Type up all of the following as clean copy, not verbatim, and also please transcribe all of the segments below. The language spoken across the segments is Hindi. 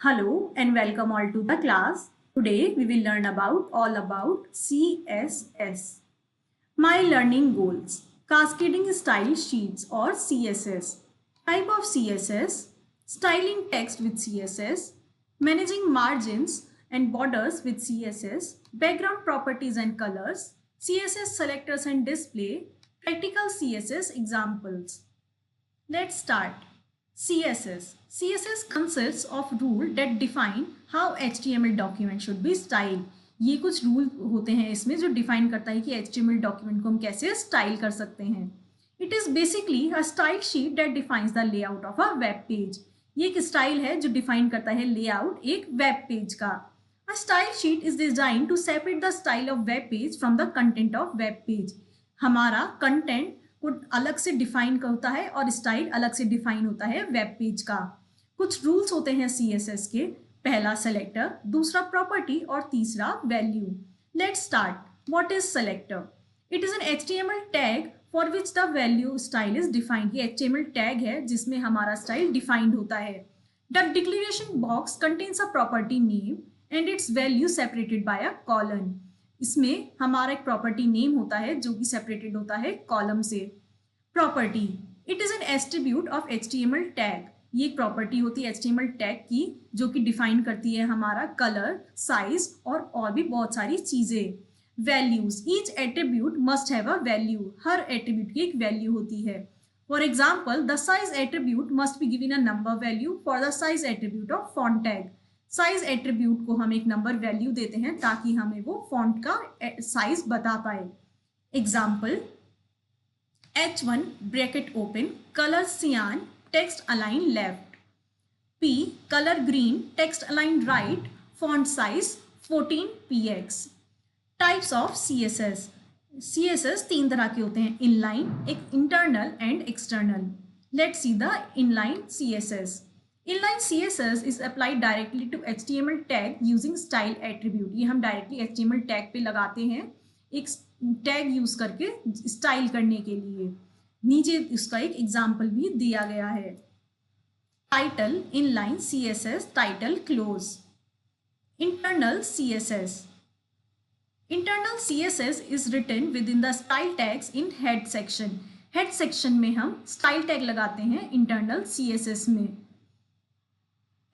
Hello and welcome all to the class. Today we will learn all about CSS. My learning goals. Cascading style sheets or CSS. Type of CSS. Styling text with CSS. Managing margins and borders with CSS. Background properties and colors. CSS selectors and display. Practical CSS examples. Let's start. CSS. CSS consists of rule that define how HTML document should be styled. ये कुछ रूल होते हैं इसमें जो डिफाइन करता है कि HTML डॉक्यूमेंट को हम कैसे स्टाइल कर सकते हैं. It is basically a style sheet that defines the layout of a web page. ये एक स्टाइल है जो डिफाइन करता है लेआउट एक वेब पेज का. A style sheet is design to separate the style of web page from the content of web page. हमारा कंटेंट को अलग से डिफाइन होता है और स्टाइल अलग से डिफाइन होता है वेब पेज का. कुछ रूल्स होते हैं CSS के. पहला सेलेक्टर, दूसरा प्रॉपर्टी और तीसरा value. Let's start. What is selector? It is an HTML tag for which the value style is defined. ये HTML टैग है जिसमें हमारा स्टाइल डिफाइंड होता है. The declaration box contains a property name and it's value separated by a colon. इसमें हमारा एक प्रॉपर्टी नेम होता है जो कि सेपरेटेड होता है कॉलम से. Property. It is an attribute of HTML tag. ये एक प्रॉपर्टी होती है HTML टैग की जो कि डिफाइन करती है हमारा कलर, साइज और भी बहुत सारी चीजें. Values. Each attribute must have a value. Her attribute की एक वैल्यू होती है. For example, the size attribute must be given a number value for the size attribute of font tag. Size attribute को हम एक नंबर वैल्यू देते हैं ताकि हमें वो फॉन्ट का साइज बता पाए. Example, H1 bracket open, color cyan, text align left. P, color green, text align right, font size 14px. Types of CSS. CSS तीन तरह के होते हैं, inline, internal and external. Let's see the inline CSS. Inline CSS is applied directly to HTML tag using style attribute. ये हम डायरेक्टली HTML टैग पे लगाते हैं एक टैग यूज करके स्टाइल करने के लिए. नीचे उसका एक एग्जाम्पल भी दिया गया है. Title inline CSS title close. Internal CSS. Internal CSS is written within the style tags in head section. Head section में हम स्टाइल टैग लगाते हैं इंटरनल CSS में.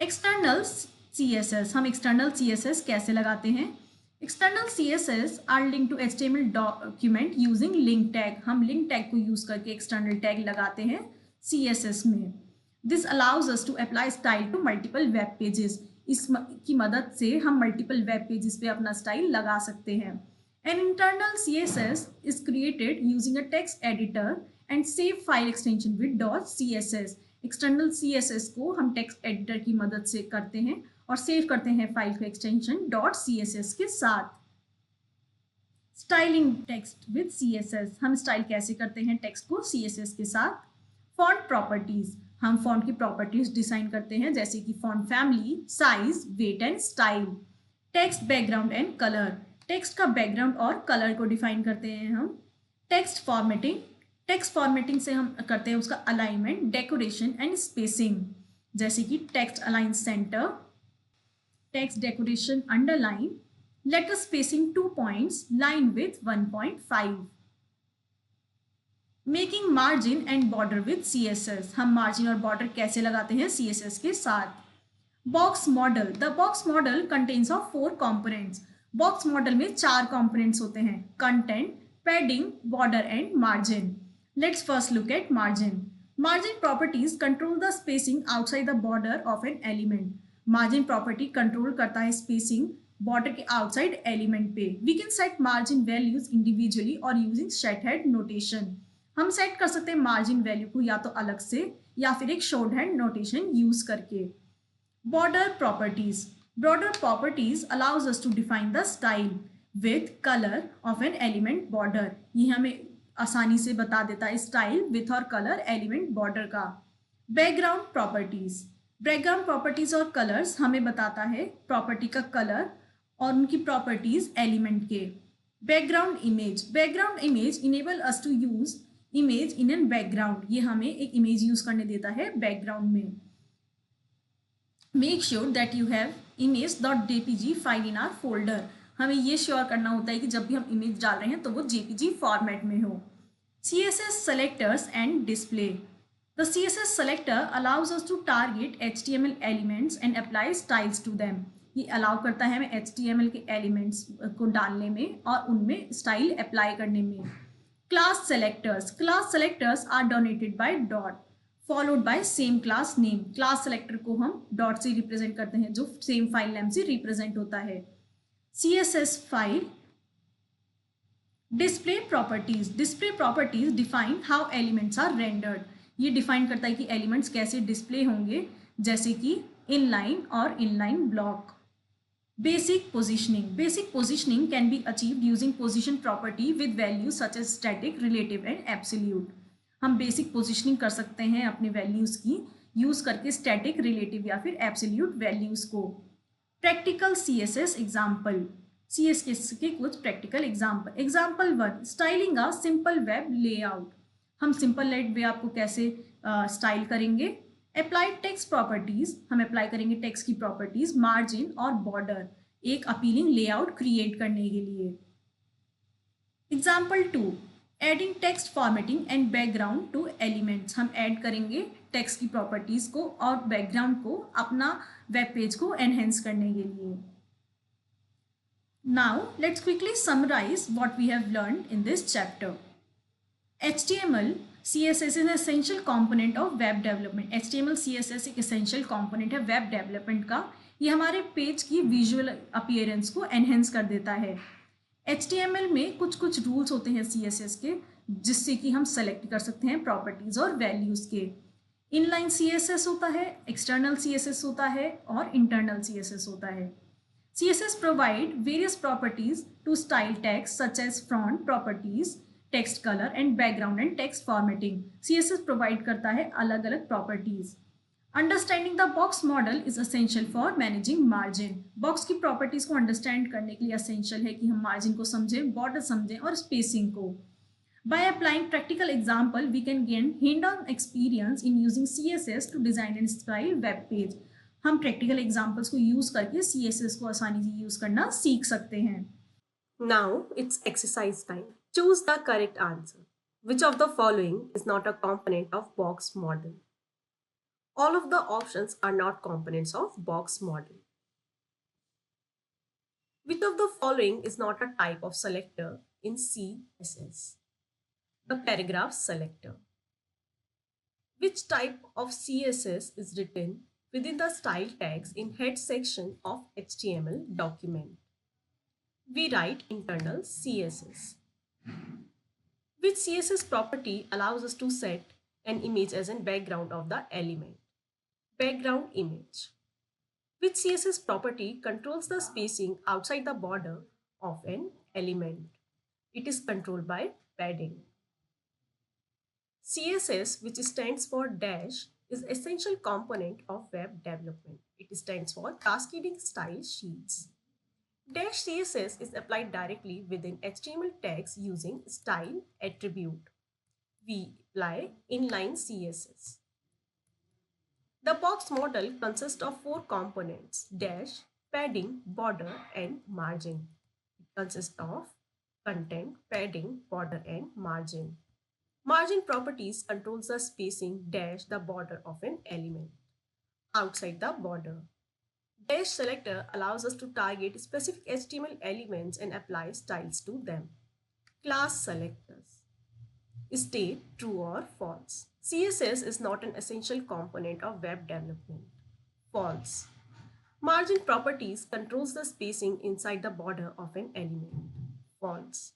External CSS. हम एक्सटर्नल CSS कैसे लगाते हैं? External CSS are linked to HTML document using link tag. हम link tag को use करके external tag लगाते हैं CSS में. This allows us to apply style to multiple web pages. इसकी मदद से हम multiple web pages पे अपना style लगा सकते हैं. An internal CSS is created using a text editor and save file extension with .css. External CSS को हम text editor की मदद से करते हैं और सेव करते हैं फाइल का एक्सटेंशन .css के साथ. Styling text with CSS. हम स्टाइल कैसे करते हैं टेक्स्ट को CSS के साथ. Font properties. हम फॉन्ट की प्रॉपर्टीज डिजाइन करते हैं जैसे कि font family, size, weight and style. Text background and colour. Text का बैकग्राउंड और कलर को डिफाइन करते हैं हम. Text formatting. टेक्स्ट फॉर्मेटिंग से हम करते हैं उसका अलाइनमेंट, डेकोरेशन एंड स्पेसिंग जैसे कि text align centre, text decoration underline, letter spacing 2 points, line width 1.5. Making margin and border with CSS. हम margin और border कैसे लगाते हैं CSS के साथ. Box model. The box model contains of 4 components. Box model में 4 components होते हैं, content, padding, border and margin. Let's first look at margin. Margin properties control the spacing outside the border of an element. Margin property control करता है स्पेसिंग बॉर्डर के आउटसाइड एलिमेंट पे. We can set margin values individually और यूजिंग शॉर्ट हैंड नोटेशन. हम सेट कर सकते हैं मार्जिन वैल्यू को या तो अलग से या फिर एक शॉर्ट हैंड नोटेशन यूज करके. Border properties. Border properties allows us to define the style with colour of an element border. ये हमें आसानी से बता देता है स्टाइल विथ और कलर एलिमेंट बॉर्डर का. Background properties. बैकग्राउंड प्रॉपर्टीज और कलर्स हमें बताता है प्रॉपर्टी का कलर और उनकी प्रॉपर्टीज एलिमेंट के. Background image. Background image enable us to use image in an background. ये हमें एक इमेज यूज करने देता है बैकग्राउंड में. Make sure that you have image.jpg file in are folder. हमें ये श्योर करना होता है कि जब भी हम इमेज डाल रहे हैं तो वो jpg फॉर्मेट में हो। css selectors and display. The css selector allows us to target html elements and apply styles to them. ये अलाउ करता है हमें html के एलिमेंट्स को डालने में और उनमें स्टाइल अप्लाई करने में। class selectors are denoted by dot followed by same class name. Class selector को हम डॉट से रिप्रेजेंट करते हैं जो सेम फाइल नेम से रिप्रेजेंट होता है। css file display properties define how elements are rendered. ये डिफाइन करता है कि एलिमेंट्स कैसे डिस्प्ले होंगे, जैसे कि इनलाइन और inline block. Basic positioning can be achieved using position property with values such as static, relative and absolute. हम बेसिक पोजिशनिंग कर सकते हैं अपने वैल्यूज की यूज करके स्टैटिक, रिलेटिव या फिर एब्सोल्यूट वैल्यूज को। प्रैक्टिकल CSS एग्जाम्पल, CSS के कुछ practical example. Example 1, styling a simple web layout. हम सिंपल वेब को कैसे स्टाइल करेंगे। अप्लाई टेक्स्ट प्रॉपर्टीज, हम अप्लाई करेंगे टेक्स्ट की प्रॉपर्टीज, मार्जिन और बॉर्डर, एक अपीलिंग लेआउट क्रिएट करने के लिए। Example 2, adding text formatting and background two elements. हम ऐड करेंगे टेक्स्ट की प्रॉपर्टीज को और बैकग्राउंड को अपना वेब पेज को एनहेंस करने के लिए। Now let's quickly summarize what we have learned in this chapter. HTML CSS is an essential component of web development. HTML CSS एक essential component है web development का। ये हमारे पेज की विजुअल अपीयरेंस को एनहेंस कर देता है। HTML में कुछ रूल्स होते हैं CSS के, जिससे कि हम सेलेक्ट कर सकते हैं प्रॉपर्टीज और वैल्यूज के। इनलाइन CSS होता है, एक्सटर्नल CSS होता है और इंटरनल CSS होता है। CSS provide various properties to style text such as font properties, text color and background and text formatting. CSS provide करता है अलग अलग properties. Understanding the box model is essential for managing margin. Box की properties को understand करने के लिए essential है कि हम margin को समझें, border समझें और spacing को। By applying practical example, we can gain hands-on experience in using CSS to design and style web page. हम प्रैक्टिकल एग्जाम्पल्स को यूज करके CSS को आसानी से यूज करना सीख सकते हैं। Now it's exercise time. Choose the correct answer. Which of the following is not a component of box model? All of the options are not components of box model. Which of the following is not a type of selector in CSS? The paragraph selector. Which type of CSS is written within the style tags in head section of HTML document? We write internal CSS. Which CSS property allows us to set an image as a background of the element? Background image. Which CSS property controls the spacing outside the border of an element? It is controlled by padding. CSS, which stands for dash, is essential component of web development. It stands for cascading style sheets. Dash CSS is applied directly within HTML tags using style attribute. We apply inline CSS. The box model consists of 4 components: dash, padding, border, and margin. It consists of content, padding, border, and margin. Margin properties controls the spacing dash the border of an element. Outside the border. Dash selector allows us to target specific HTML elements and apply styles to them. Class selectors. State true or false. CSS is not an essential component of web development. False. Margin properties controls the spacing inside the border of an element. False.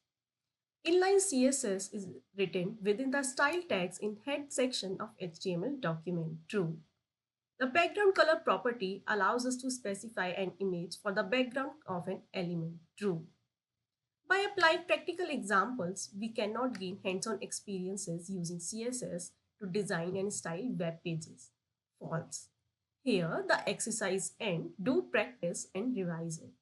Inline CSS is written within the style tags in head section of HTML document. True. The background color property allows us to specify an image for the background of an element. True. By applying practical examples, we cannot gain hands-on experiences using CSS to design and style web pages. False. Here the exercise ends. Do practice and revise it.